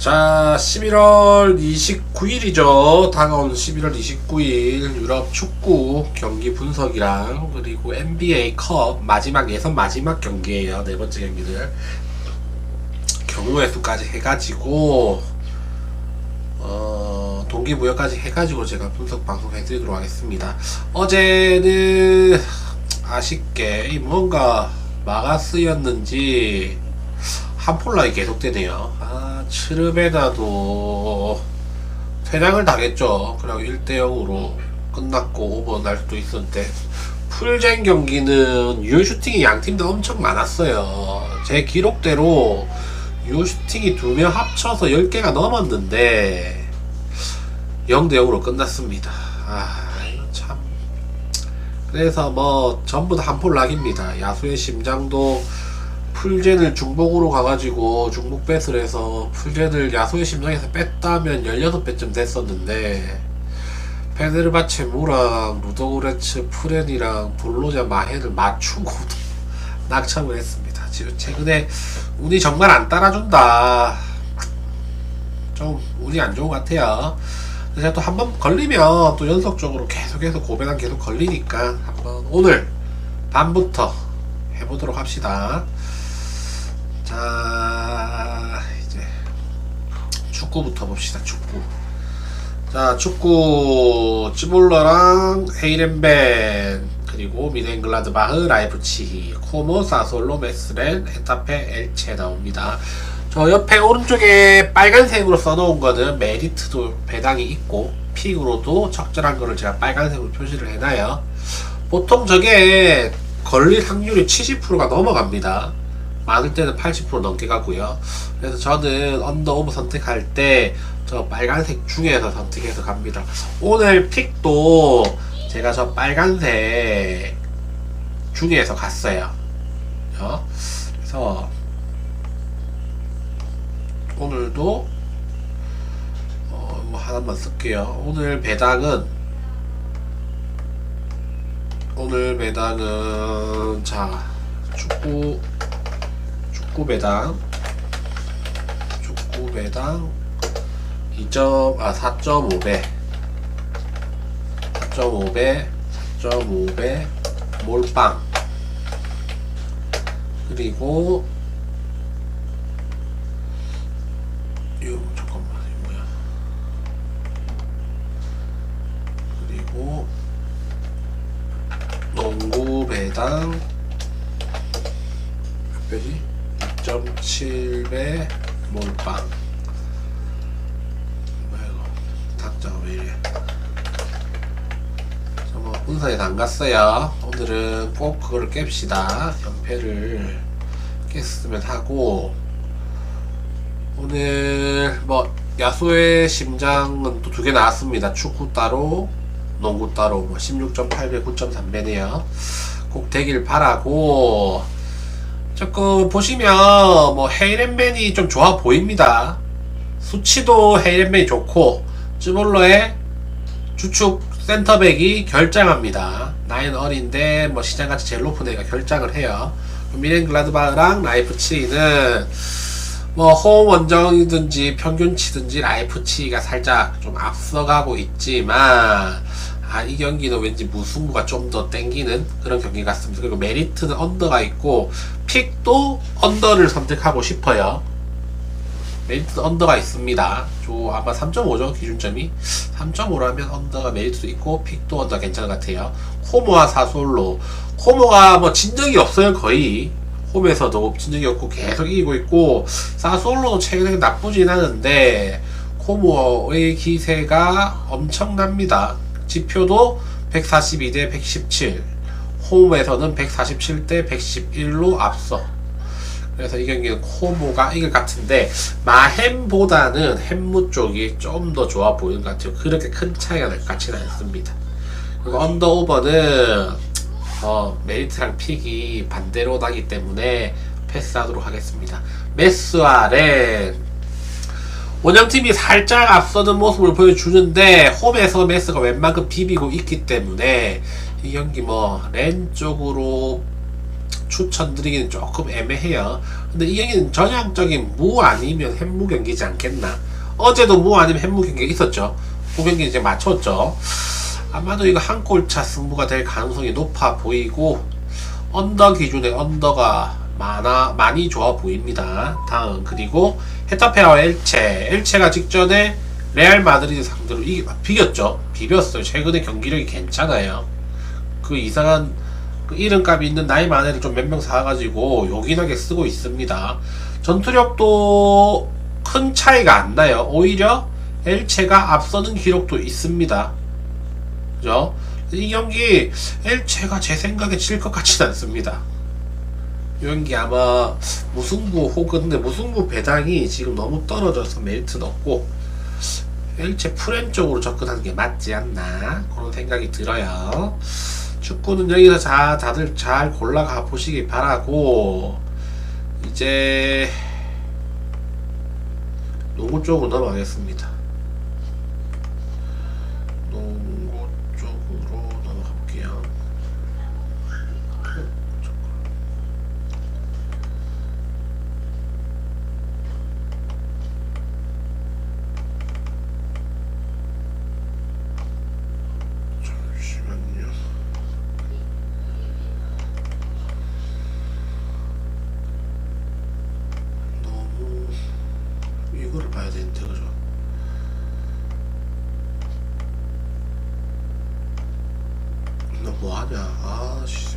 자, 11월 29일이죠. 다가오는 11월 29일 유럽 축구 경기 분석이랑 그리고 NBA 컵 마지막 예선 마지막 경기예요. 네 번째 경기들 경우의 수까지 해가지고 동기부여까지 해가지고 제가 분석 방송 해드리도록 하겠습니다. 어제는 아쉽게 뭔가 마가스였는지 한폴라이 계속되네요. 츠르베나도 퇴장을 당했죠. 그리고 1대0으로 끝났고 오버 날 수도 있었는데 풀젠 경기는 유효 슈팅이 양팀 다 엄청 많았어요. 제 기록대로 유효 슈팅이 2명 합쳐서 10개가 넘었는데 0대0으로 끝났습니다. 이거 참. 그래서 뭐 전부 다 한폴락입니다. 야수의 심장도 풀젠을 중복으로 가가지고 중복 뱃을 해서 풀젠을 야수의 심장에서 뺐다면 16배쯤 됐었는데 페네르바체 무랑 루도그레츠 프렌이랑 볼로냐 마헨을 맞추고 낙참을 했습니다. 지금 최근에 운이 정말 안 따라준다. 좀 운이 안 좋은 것 같아요. 제가 또 한번 걸리면 또 연속적으로 계속해서 고배당 계속 걸리니까 한번 오늘 밤부터 해보도록 합시다. 자, 이제 축구부터 봅시다. 자, 축구 찌몰러랑 헤이렌벤 그리고 미넨글라드바흐 라이프치히 코모 사솔로 메스렌 헤타페 엘체 나옵니다. 저 옆에 오른쪽에 빨간색으로 써놓은 거는 메리트도 배당이 있고 픽으로도 적절한 거를 제가 빨간색으로 표시를 해놔요. 보통 저게 걸릴 확률이 70%가 넘어갑니다. 많을 때는 80% 넘게 가고요. 그래서 저는 언더 오브 선택할 때 저 빨간색 중에서 선택해서 갑니다. 오늘 픽도 제가 저 빨간색 중에서 갔어요. 그래서 오늘도 뭐 하나만 쓸게요. 오늘 배당은 자 축구 배당 4.5배 몰빵 그리고 잠깐만 이거 뭐야 그리고 농구 배당 몇 배지? 2.7배 몰빵. 뭐야 이거 탁자가 왜 이래. 뭐 분산에서 안 갔어요. 오늘은 꼭 그거를 깹시다. 연패를 깼으면 하고 오늘 뭐 야수의 심장은 또 2개 나왔습니다. 축구 따로 농구 따로 뭐 16.8배 9.3배네요 꼭 되길 바라고. 조금 보시면 뭐 헤이렌벤이 좀 좋아 보입니다. 수치도 헤이렌벤이 좋고 쯔볼러의 주축 센터백이 결장합니다. 나이는 어린데 뭐 시장같이 제일 높은 애가 결장을 해요. 미넨글라드바흐랑 라이프치히는 뭐 홈 원정이든지 평균치든지 라이프치히가 살짝 좀 앞서가고 있지만 이 경기는 왠지 무승부가 좀 더 땡기는 그런 경기 같습니다. 그리고 메리트는 언더가 있고 픽도 언더를 선택하고 싶어요. 메리트 언더가 있습니다. 아마 3.5죠 기준점이. 3.5라면 언더가 메리트도 있고 픽도 언더 괜찮은 것 같아요. 코모와 사솔로. 코모가 뭐 진적이 없어요. 거의 홈에서도 진적이 없고 계속 이기고 있고 사솔로도 최근에 나쁘진 않은데 코모의 기세가 엄청납니다. 지표도 142대 117, 홈에서는 147대 111로 앞서. 그래서 이 경기는 코모가 이길 것 같은데 마햄보다는 햄무 쪽이 좀 더 좋아 보이는 것 같아요. 그렇게 큰 차이가 날 것 같지는 않습니다. 그리고 언더 오버는 메리트랑 픽이 반대로 나기 때문에 패스하도록 하겠습니다. 메스와 렌 원정팀이 살짝 앞서는 모습을 보여주는데 홈에서 메스가 웬만큼 비비고 있기 때문에 이 경기 뭐 렌 쪽으로 추천드리기는 조금 애매해요. 근데 이 경기는 전형적인 무 아니면 햄무 경기지 않겠나. 어제도 무 아니면 햄무 경기가 있었죠. 그 경기 이제 맞췄죠. 아마도 이거 한 골차 승부가 될 가능성이 높아 보이고, 언더 기준의 언더가 많이 좋아 보입니다. 다음, 그리고 헤타페와 엘체가 직전에 레알 마드리드 상대로 비겼죠. 비볐어요. 최근에 경기력이 괜찮아요. 그 이상한 그 이름값이 있는 나이 많은 애들 좀 몇 명 사가지고 요긴하게 쓰고 있습니다. 전투력도 큰 차이가 안 나요. 오히려 엘체가 앞서는 기록도 있습니다. 그죠? 이 경기 엘체가 제 생각에 질 것 같지는 않습니다. 이 경기 아마 무승부 혹은 근데 무승부 배당이 지금 너무 떨어져서 메리트는 없고 엘체 프렌 쪽으로 접근하는 게 맞지 않나 그런 생각이 들어요. 축구는 여기서 다들 잘 골라가 보시기 바라고, 이제 농구 쪽으로 넘어가겠습니다. 농구 쪽으로 넘어가볼게요. 잠시만요. 너무 이거를 봐야 되는데, 그죠? 너 뭐하냐? 아씨.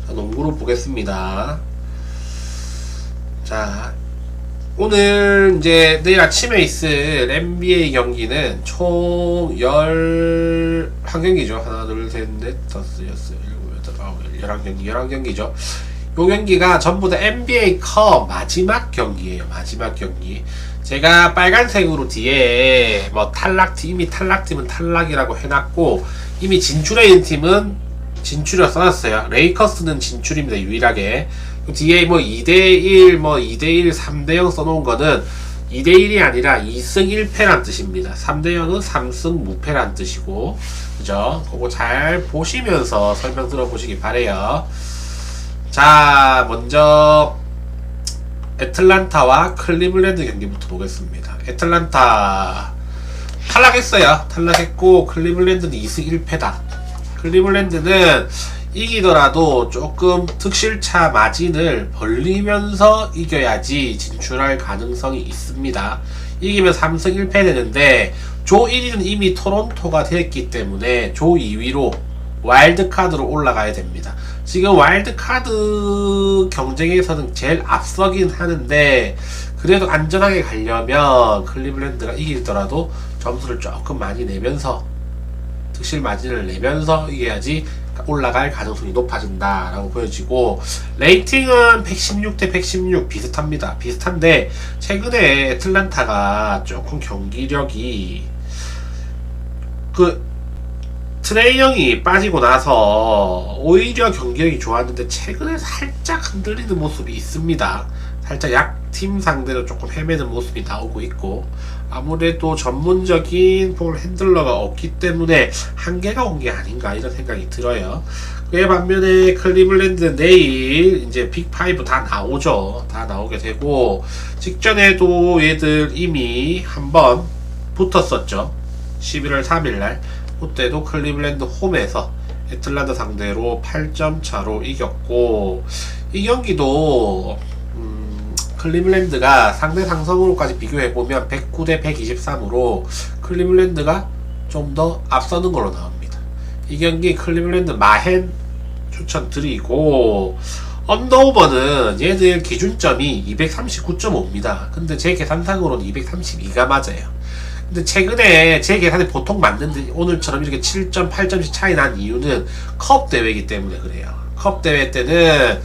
자, 농구로 보겠습니다. 자, 오늘 이제 내일 아침에 있을 NBA 경기는 총 11경기죠. 하나, 둘, 셋, 넷, 다섯, 여섯, 일곱, 여덟, 아홉, 11경기죠. 요 경기가 전부 다 NBA 컵 마지막 경기예요. 마지막 경기. 제가 빨간색으로 뒤에 뭐 이미 탈락팀은 탈락이라고 해놨고, 이미 진출해 있는 팀은 진출을 써놨어요. 레이커스는 진출입니다. 유일하게. 뒤에 뭐 2대1, 뭐 2대1, 3대0 써놓은 거는 2대1이 아니라 2승 1패란 뜻입니다. 3대0은 3승 무패란 뜻이고, 그죠? 그거 잘 보시면서 설명 들어보시기 바래요. 자, 먼저 애틀란타와 클리블랜드 경기부터 보겠습니다. 애틀란타 탈락했어요. 탈락했고 클리블랜드는 2승 1패다. 클리블랜드는 이기더라도 조금 득실차 마진을 벌리면서 이겨야지 진출할 가능성이 있습니다. 이기면 3승 1패 되는데 조 1위는 이미 토론토가 됐기 때문에 조 2위로 와일드카드로 올라가야 됩니다. 지금 와일드카드 경쟁에서는 제일 앞서긴 하는데, 그래도 안전하게 가려면 클리블랜드가 이기더라도 점수를 조금 많이 내면서 득실 마진을 내면서 이겨야지 올라갈 가능성이 높아진다 라고 보여지고, 레이팅은 116 대 116 비슷합니다. 비슷한데 최근에 애틀란타가 조금 경기력이 트레이 형이 빠지고 나서 오히려 경기력이 좋았는데 최근에 살짝 흔들리는 모습이 있습니다. 살짝 약팀 상대로 조금 헤매는 모습이 나오고 있고, 아무래도 전문적인 볼 핸들러가 없기 때문에 한계가 온 게 아닌가 이런 생각이 들어요. 그에 반면에 클리블랜드 내일 이제 빅5 다 나오죠. 다 나오게 되고, 직전에도 얘들 이미 한번 붙었었죠. 11월 3일날 그때도 클리블랜드 홈에서 애틀란타 상대로 8점 차로 이겼고, 이 경기도 클리블랜드가 상대 상성으로까지 비교해보면 109 대 123으로 클리블랜드가 좀 더 앞서는 걸로 나옵니다. 이 경기 클리블랜드 마헨 추천드리고, 언더오버는 얘들 기준점이 239.5입니다. 근데 제 계산상으로는 232가 맞아요. 근데 최근에 제 계산이 보통 맞는데 오늘처럼 이렇게 7점, 8점씩 차이 난 이유는 컵 대회이기 때문에 그래요. 컵 대회 때는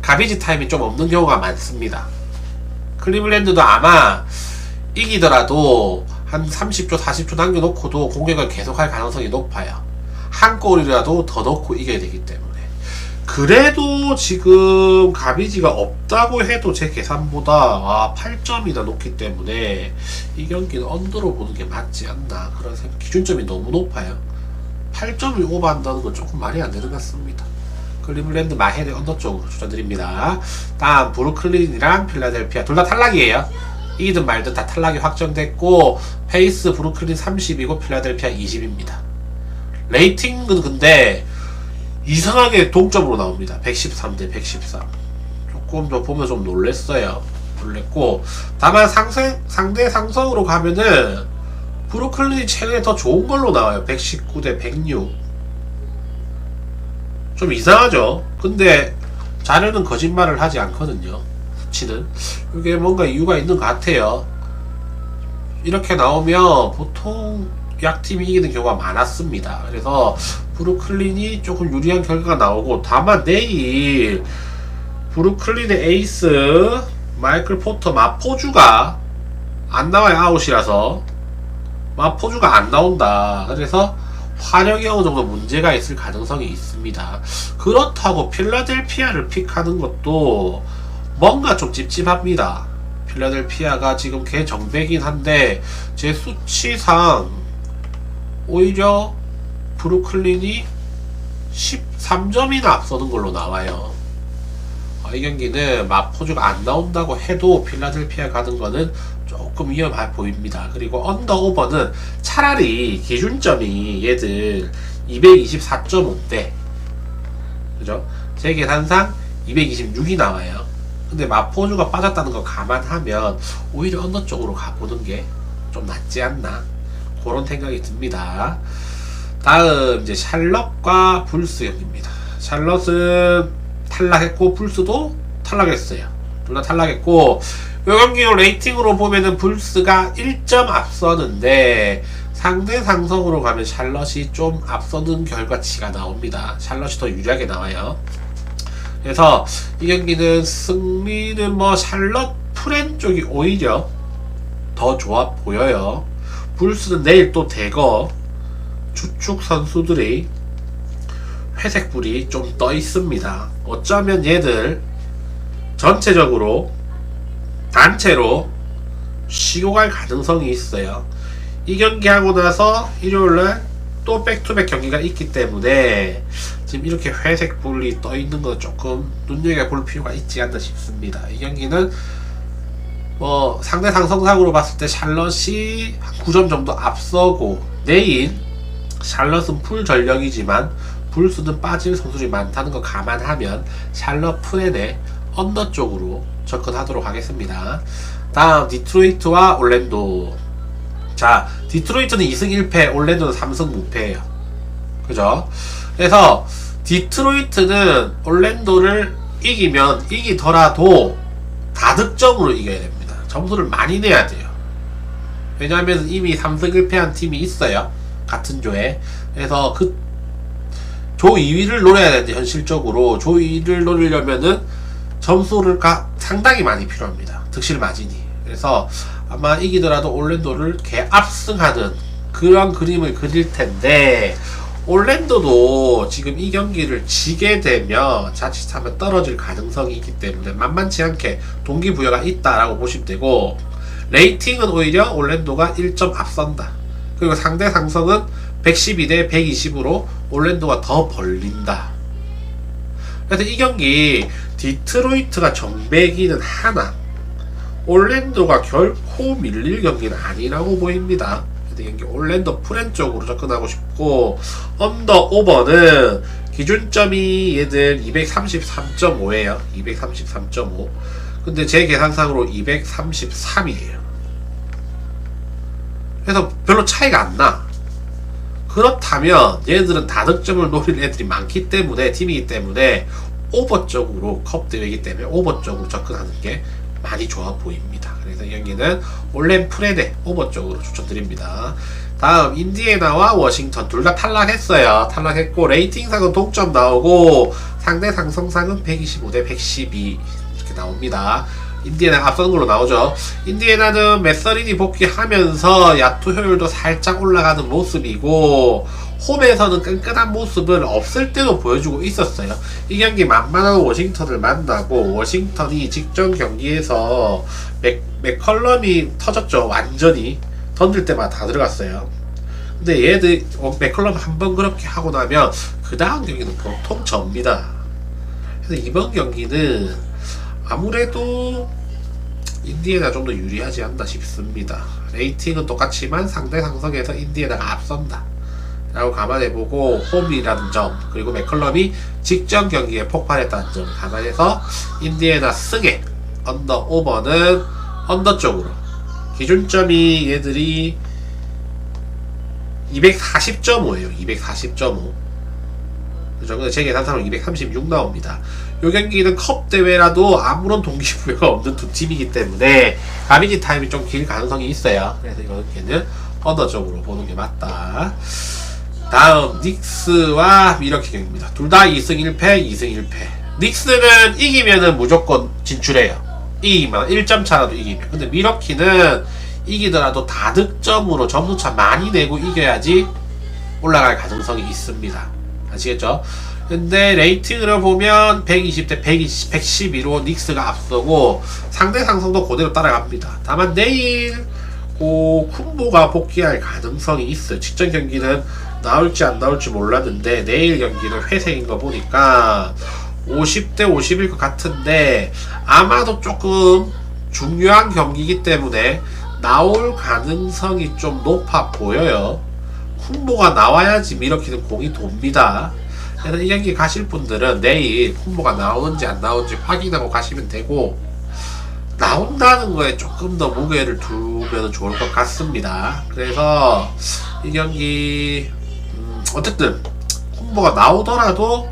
가비지 타임이 좀 없는 경우가 많습니다. 클리블랜드도 아마 이기더라도 한 30초, 40초 남겨놓고도 공격을 계속할 가능성이 높아요. 한 골이라도 더 넣고 이겨야 되기 때문에. 그래도 지금 가비지가 없다고 해도 제 계산보다 8점이나 높기 때문에 이 경기는 언더로 보는 게 맞지 않나 그런 생각. 기준점이 너무 높아요. 8점을 오버한다는 건 조금 말이 안 되는 것 같습니다. 클리블랜드 마헨의 언더 쪽으로 추천드립니다. 다음 브루클린이랑 필라델피아 둘 다 탈락이에요. 이기든 말든 다 탈락이 확정됐고 페이스 브루클린 30이고 필라델피아 20입니다. 레이팅은 근데 이상하게 동점으로 나옵니다. 113대 113. 조금 더 보면 좀 놀랬어요. 놀랬고 다만 상대 상성으로 가면은 브루클린이 최근에 더 좋은 걸로 나와요. 119대 106. 좀 이상하죠. 근데 자료는 거짓말을 하지 않거든요. 수치는. 이게 뭔가 이유가 있는 것 같아요. 이렇게 나오면 보통 약팀이 이기는 경우가 많았습니다. 그래서 브루클린이 조금 유리한 결과가 나오고 다만 내일 브루클린의 에이스 마이클 포터 마포주가 안 나와요. 아웃이라서 마포주가 안 나온다. 그래서 화력이 어느 정도 문제가 있을 가능성이 있습니다. 그렇다고 필라델피아를 픽하는 것도 뭔가 좀 찝찝합니다. 필라델피아가 지금 개 정배긴 한데 제 수치상 오히려 브루클린이 13점이나 앞서는 걸로 나와요. 이 경기는 마포주가 안 나온다고 해도 필라델피아 가는 거는 조금 위험해 보입니다. 그리고 언더 오버는 차라리 기준점이 얘들 224.5대 그죠? 제 계산상 226이 나와요. 근데 마포주가 빠졌다는 거 감안하면 오히려 언더 쪽으로 가보는 게 좀 낫지 않나 그런 생각이 듭니다. 다음 이제 샬럿과 불스 경기입니다. 샬럿은 탈락했고 불스도 탈락했어요. 둘 다 탈락했고 이 경기로 레이팅으로 보면은 불스가 1점 앞서는데 상대 상성으로 가면 샬럿이 좀 앞서는 결과치가 나옵니다. 샬럿이 더 유리하게 나와요. 그래서 이 경기는 승리는 뭐 샬럿 프렌 쪽이 오히려 더 좋아 보여요. 불스는 내일 또 대거 주축 선수들이 회색불이 좀 떠 있습니다. 어쩌면 얘들 전체적으로 단체로 쉬고 갈 가능성이 있어요. 이 경기 하고 나서 일요일날 또 백투백 경기가 있기 때문에 지금 이렇게 회색불이 떠 있는 거 조금 눈여겨볼 필요가 있지 않나 싶습니다. 이 경기는 뭐 상대 상성상으로 봤을 때 샬럿이 한 9점 정도 앞서고 내일 샬럿은 풀 전력이지만 불스는 빠질 선수들이 많다는 거 감안하면 샬럿 프렌의 언더 쪽으로 접근하도록 하겠습니다. 다음 디트로이트와 올랜도. 자, 디트로이트는 2승 1패, 올랜도는 3승 무패예요. 그죠? 그래서 디트로이트는 올랜도를 이기면 이기더라도 다득점으로 이겨야 됩니다. 점수를 많이 내야 돼요. 왜냐하면 이미 3승 1패한 팀이 있어요. 같은 조에. 그래서 그 조 2위를 노려야 되는데 현실적으로 조 2위를 노리려면은 점수를 상당히 많이 필요합니다. 득실 마진이. 그래서 아마 이기더라도 올랜도를 개압승하는 그런 그림을 그릴 텐데 올랜도도 지금 이 경기를 지게 되면 자칫하면 떨어질 가능성이 있기 때문에 만만치 않게 동기부여가 있다라고 보시면 되고 레이팅은 오히려 올랜도가 1점 앞선다. 그리고 상대 상성은 112대 120으로 올랜도가 더 벌린다. 그래서 이 경기 디트로이트가 정배기는 하나 올랜도가 결코 밀릴 경기는 아니라고 보입니다. 그래서 이 경기 올랜도 프렌 쪽으로 접근하고 싶고 언더 오버는 기준점이 얘들 233.5에요 233.5 근데 제 계산상으로 233이에요 그래서 별로 차이가 안나. 그렇다면 얘들은 다득점을 노릴 애들이 많기 때문에 팀이기 때문에 오버 쪽으로 컵 대회이기 때문에 오버 쪽으로 접근하는 게 많이 좋아 보입니다. 그래서 이 경기는 올랜 프레데 오버 쪽으로 추천드립니다. 다음 인디애나와 워싱턴 둘 다 탈락했어요. 탈락했고 레이팅상은 동점 나오고 상대 상성상은 125대 112 이렇게 나옵니다. 인디애나가 앞서는 걸로 나오죠. 인디애나는 메서린이 복귀하면서 야투 효율도 살짝 올라가는 모습이고 홈에서는 끈끈한 모습을 없을 때도 보여주고 있었어요. 이 경기 만만한 워싱턴을 만나고 워싱턴이 직전 경기에서 맥컬럼이 터졌죠. 완전히 던질 때마다 다 들어갔어요. 근데 얘들 맥컬럼 한번 그렇게 하고 나면 그 다음 경기는 보통 접니다. 그래서 이번 경기는 아무래도 인디애나 좀 더 유리하지 않나 싶습니다. 레이팅은 똑같지만 상대 상성에서 인디애나가 앞선다 라고 감안해보고, 홈이라는 점, 그리고 맥컬럼이 직전 경기에 폭발했다는 점 감안해서 인디애나 승에 언더 오버는 언더 쪽으로, 기준점이 얘들이 240.5에요 240.5. 그죠? 근데 제 계산상으로 236 나옵니다. 요 경기는 컵 대회라도 아무런 동기부여가 없는 두 팀이기 때문에 가비지 타임이 좀 길 가능성이 있어요. 그래서 이거는 언더 쪽으로 보는 게 맞다. 다음 닉스와 미러키 경기입니다. 둘 다 2승 1패 2승 1패. 닉스는 이기면은 무조건 진출해요. 이기면 1점 차라도 이기면. 근데 미러키는 이기더라도 다득점으로 점수차 많이 내고 이겨야지 올라갈 가능성이 있습니다. 아시겠죠? 근데 레이팅으로 보면 120대 112로 닉스가 앞서고 상대 상성도 그대로 따라갑니다. 다만 내일 쿤보가 복귀할 가능성이 있어요. 직전 경기는 나올지 안 나올지 몰랐는데 내일 경기는 회색인 거 보니까 50대 50일 것 같은데 아마도 조금 중요한 경기이기 때문에 나올 가능성이 좀 높아 보여요. 쿤보가 나와야지 미러키는 공이 돕니다. 그래서 이 경기 가실 분들은 내일 쿤보가 나오는지 안 나오는지 확인하고 가시면 되고, 나온다는 거에 조금 더 무게를 두면 좋을 것 같습니다. 그래서 이 경기 어쨌든 쿤보가 나오더라도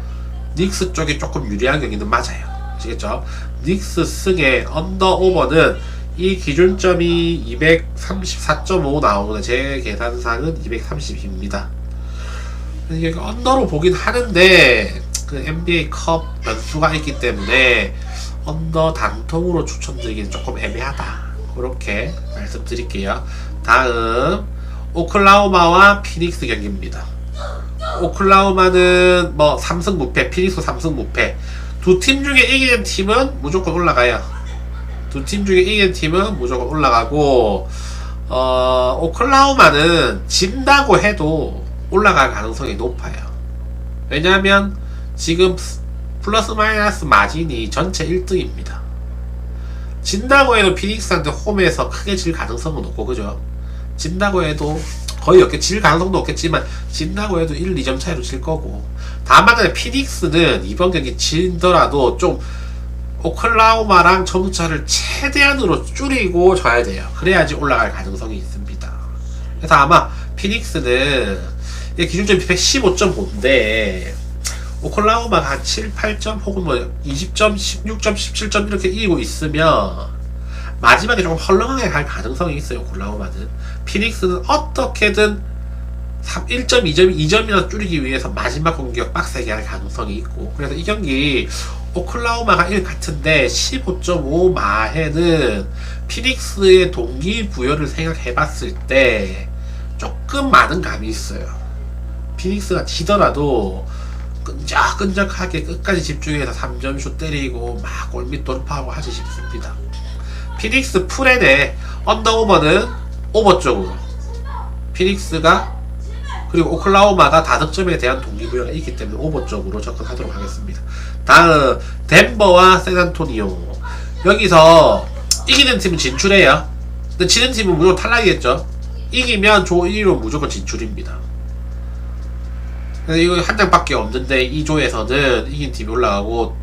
닉스 쪽이 조금 유리한 경기는 맞아요. 아시겠죠? 닉스 승의 언더 오버는 이 기준점이 234.5 나오는데 제 계산상은 230입니다. 이게 언더로 보긴 하는데 그 NBA 컵 변수가 있기 때문에 언더 단통으로 추천드리기는 조금 애매하다. 그렇게 말씀드릴게요. 다음 오클라호마와 피닉스 경기입니다. 오클라호마는 뭐 3승 무패, 피닉스 3승 무패. 두 팀 중에 이기는 팀은 무조건 올라가요. 두 팀 중에 이기는 팀은 무조건 올라가고, 오클라호마는 진다고 해도 올라갈 가능성이 높아요. 왜냐하면 지금 플러스 마이너스 마진이 전체 1등입니다. 진다고 해도 피닉스한테 홈에서 크게 질 가능성은 없고, 그죠? 진다고 해도 거의 없겠, 질 가능성도 없겠지만 진다고 해도 1, 2점 차이로 질 거고. 다만 피닉스는 이번 경기 진더라도 좀 오클라호마랑 점수차를 최대한으로 줄이고 져야 돼요. 그래야지 올라갈 가능성이 있습니다. 그래서 아마 피닉스는 기준점이 115.5인데 오클라호마가 한 7, 8점 혹은 뭐 20점, 16점, 17점 이렇게 이기고 있으면 마지막에 조금 헐렁하게 갈 가능성이 있어요. 오클라호마는. 피닉스는 어떻게든 1점, 2점이나 줄이기 위해서 마지막 공격 빡세게 할 가능성이 있고, 그래서 이 경기 오클라호마가 1 같은데 15.5 마해는 피닉스의 동기부여를 생각해봤을 때 조금 많은 감이 있어요. 피닉스가 지더라도 끈적끈적하게 끝까지 집중해서 3점슛 때리고 막 골밑 돌파하고 하지 싶습니다. 피닉스 풀앤의 언더오버는 오버 쪽으로, 피닉스가 그리고 오클라호마가 다득점에 대한 동기부여가 있기 때문에 오버 쪽으로 접근하도록 하겠습니다. 다음 덴버와 샌안토니오. 여기서 이기는 팀은 진출해요. 근데 지는 팀은 무조건 탈락이겠죠. 이기면 조 1위로 무조건 진출입니다. 그래서 이거 한 장밖에 없는데 이 조에서는 이긴 팀이 올라가고,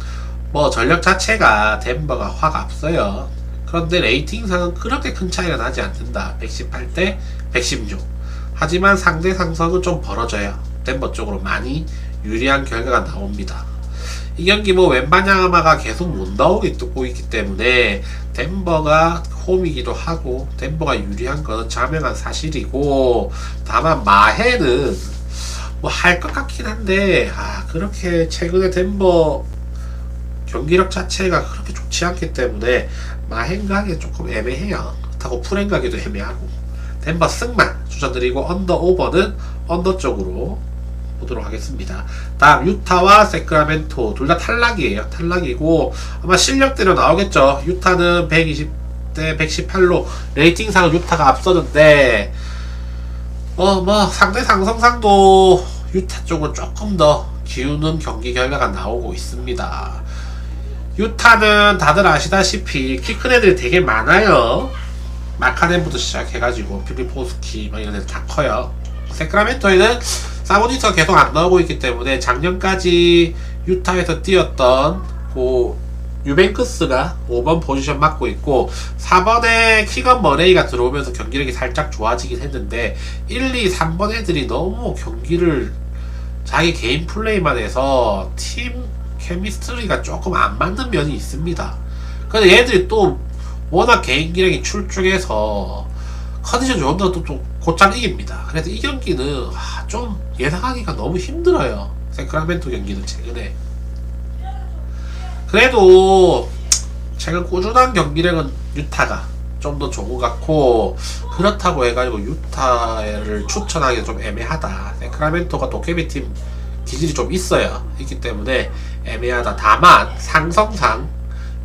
뭐 전력 자체가 덴버가 확 앞서요. 그런데 레이팅상은 그렇게 큰 차이가 나지 않는다. 118대 116. 하지만 상대 상성은 좀 벌어져요. 덴버 쪽으로 많이 유리한 결과가 나옵니다. 이 경기 뭐 웬바냐마가 계속 못 나오고 있기 때문에 덴버가 홈이기도 하고 덴버가 유리한 것은 자명한 사실이고, 다만 마해는 뭐 할 것 같긴 한데 그렇게 최근에 덴버 경기력 자체가 그렇게 좋지 않기 때문에 마행 가기 조금 애매해요. 그렇다고 풀행 가기도 애매하고, 덴버 승만 추천드리고 언더 오버는 언더 쪽으로 보도록 하겠습니다. 다음 유타와 세크라멘토. 둘 다 탈락이에요. 탈락이고 아마 실력대로 나오겠죠. 유타는 120대 118로 레이팅상은 유타가 앞서는데 뭐 상대 상성상도 유타 쪽으로 조금 더 기우는 경기 결과가 나오고 있습니다. 유타는 다들 아시다시피 키 큰 애들이 되게 많아요. 마카넨부터 시작해가지고 필리포스키 막 이런 애들 다 커요. 세크라멘토에는 사보니스가 계속 안 나오고 있기 때문에 작년까지 유타에서 뛰었던 유뱅크스가 5번 포지션 맡고 있고 4번에 키건 머레이가 들어오면서 경기력이 살짝 좋아지긴 했는데 1, 2, 3번 애들이 너무 경기를 자기 개인 플레이만 해서 팀 케미스트리가 조금 안 맞는 면이 있습니다. 근데 얘들이 또 워낙 개인기력이 출중해서 컨디션 좋은 데도 또 곧장 이깁니다. 그래서 이 경기는 좀 예상하기가 너무 힘들어요. 세크라멘토 경기는 최근에. 그래도 최근 꾸준한 경기력은 유타가 좀 더 좋은 것 같고, 그렇다고 해가지고 유타를 추천하기가 좀 애매하다. 세크라멘토가 도깨비팀 기질이 좀 있기 때문에 애매하다. 다만 상성상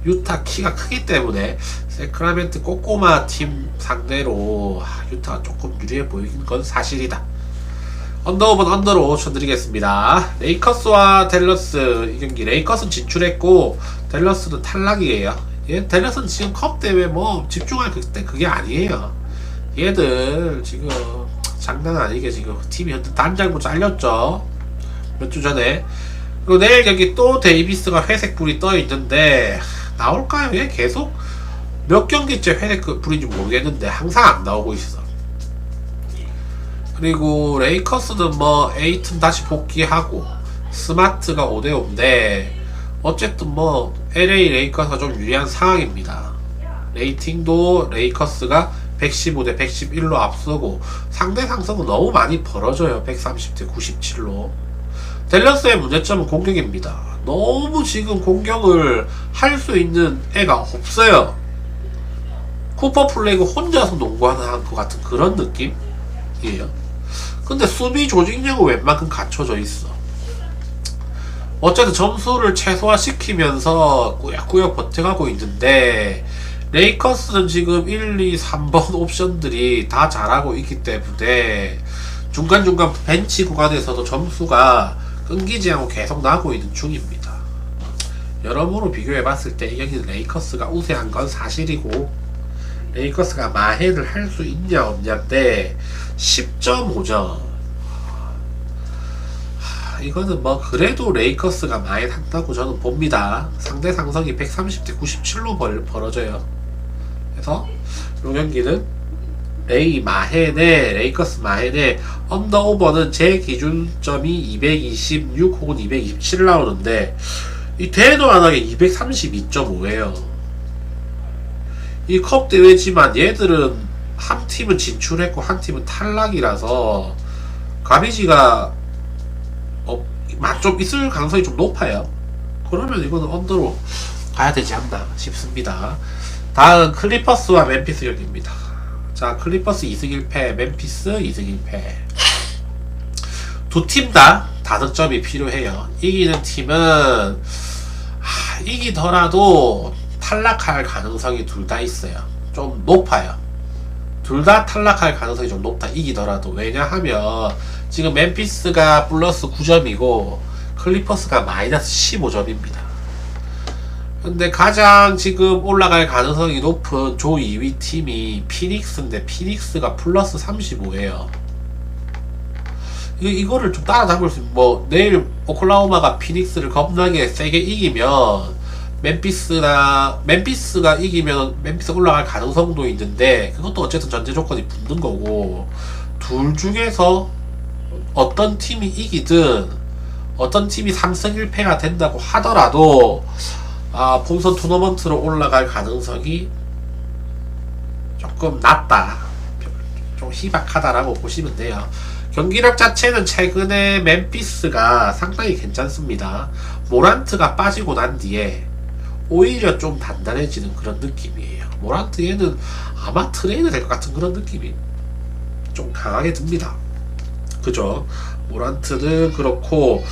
유타 키가 크기 때문에 세크라멘트 꼬꼬마 팀 상대로 유타가 조금 유리해 보이는 건 사실이다. 언더 오브 언더로 쳐드리겠습니다. 레이커스와 댈러스 이 경기 레이커스는 진출했고 댈러스는 탈락이에요. 댈러스는 지금 컵 대회 뭐 집중할 그게 아니에요. 얘들 지금 장난 아니게 지금 팀이 단장부 잘렸죠. 몇 주 전에. 그리고 내일 경기 또 데이비스가 회색 불이 떠 있는데 나올까요? 얘 계속 몇 경기째 회색 불인지 모르겠는데 항상 안 나오고 있어. 그리고 레이커스는 뭐 에이튼 다시 복귀하고 스마트가 5대5인데 어쨌든 뭐 LA 레이커스가 좀 유리한 상황입니다. 레이팅도 레이커스가 115대 111로 앞서고 상대 상승은 너무 많이 벌어져요. 130대 97로. 댈러스의 문제점은 공격입니다. 너무 지금 공격을 할 수 있는 애가 없어요. 쿠퍼 플레이가 혼자서 농구하는 것 같은 그런 느낌이에요. 근데 수비 조직력은 웬만큼 갖춰져 있어. 어쨌든 점수를 최소화시키면서 꾸역꾸역 버텨가고 있는데 레이커스는 지금 1, 2, 3번 옵션들이 다 잘하고 있기 때문에 중간중간 벤치 구간에서도 점수가 끊기지 않고 계속 나고 있는 중입니다. 여러모로 비교해봤을 때 이 경기는 레이커스가 우세한 건 사실이고 레이커스가 마해를 할 수 있냐 없냐인데 10.5점 이거는 뭐 그래도 레이커스가 많이 한다고 저는 봅니다. 상대 상성이 130대 97로 벌어져요. 그래서 이 경기는 레이커스 마헨의 언더 오버는 제 기준점이 226 혹은 227 나오는데 이 대도 안 하게 232.5예요. 이 컵 대회지만 얘들은 한 팀은 진출했고 한 팀은 탈락이라서 가비지가 좀 있을 가능성이 좀 높아요. 그러면 이거는 언더로 가야 되지 않나 싶습니다. 다음 클리퍼스와 멤피스 경기입니다. 자, 클리퍼스 2승 1패, 멤피스 2승 1패. 두 팀 다 다득점이 필요해요. 이기는 팀은 이기더라도 탈락할 가능성이 둘 다 있어요. 좀 높아요. 둘 다 탈락할 가능성이 좀 높다. 이기더라도. 왜냐하면 지금 멤피스가 플러스 9점이고 클리퍼스가 마이너스 15점입니다. 근데 가장 지금 올라갈 가능성이 높은 조 2위 팀이 피닉스인데 피닉스가 플러스 35예요. 이거를 좀 따라잡을 수 있는, 뭐 내일 오클라호마가 피닉스를 겁나게 세게 이기면 멤피스가 이기면 멤피스 올라갈 가능성도 있는데 그것도 어쨌든 전제 조건이 붙는 거고, 둘 중에서 어떤 팀이 이기든 어떤 팀이 3승 1패가 된다고 하더라도 본선 토너먼트로 올라갈 가능성이 조금 낮다, 좀 희박하다라고 보시면 돼요. 경기력 자체는 최근에 멤피스가 상당히 괜찮습니다. 모란트가 빠지고 난 뒤에 오히려 좀 단단해지는 그런 느낌이에요. 모란트 얘는 아마 트레이드 될 것 같은 그런 느낌이 좀 강하게 듭니다. 그죠? 모란트는 그렇고,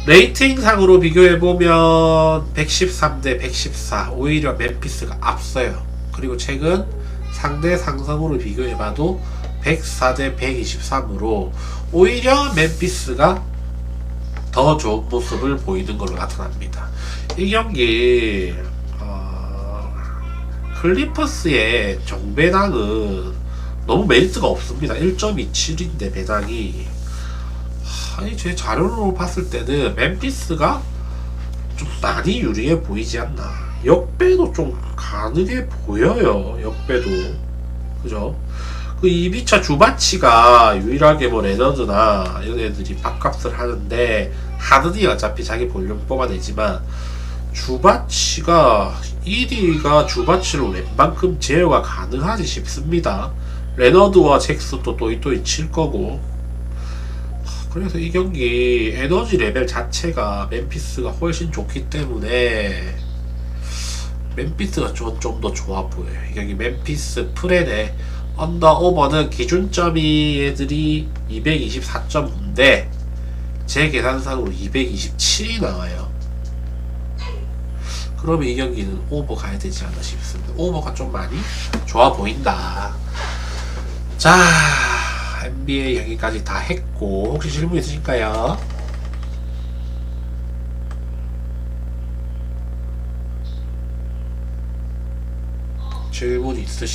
레이팅상으로 비교해보면 113대 114, 오히려 멤피스가 앞서요. 그리고 최근 상대 상성으로 비교해봐도 104대 123으로 오히려 멤피스가 더 좋은 모습을 보이는 걸로 나타납니다. 이 경기 클리퍼스의 정배당은 너무 메리트가 없습니다. 1.27인데 배당이 제 자료로 봤을 때는 멤피스가 좀 많이 유리해 보이지 않나. 역배도 좀 가능해 보여요. 역배도 그죠? 그 2비차 주바치가 유일하게 뭐 레너드나 이런 애들이 밥값을 하는데 하느니 어차피 자기 볼륨 뽑아내지만 주바치가 1위가 주바치로 웬만큼 제어가 가능하지 싶습니다. 레너드와 잭스도 또이 칠 거고. 그래서 이 경기 에너지 레벨 자체가 멤피스가 훨씬 좋기 때문에 멤피스가 좀 더 좋아 보여요. 이 경기 멤피스 프렌의 언더 오버는 기준점이 얘들이 224.5인데 제 계산상으로 227이 나와요. 그러면 이 경기는 오버 가야 되지 않나 싶습니다. 오버가 좀 많이 좋아 보인다. 자, NBA 여기까지 다 했고 혹시 질문 있으실까요? 질문 있으시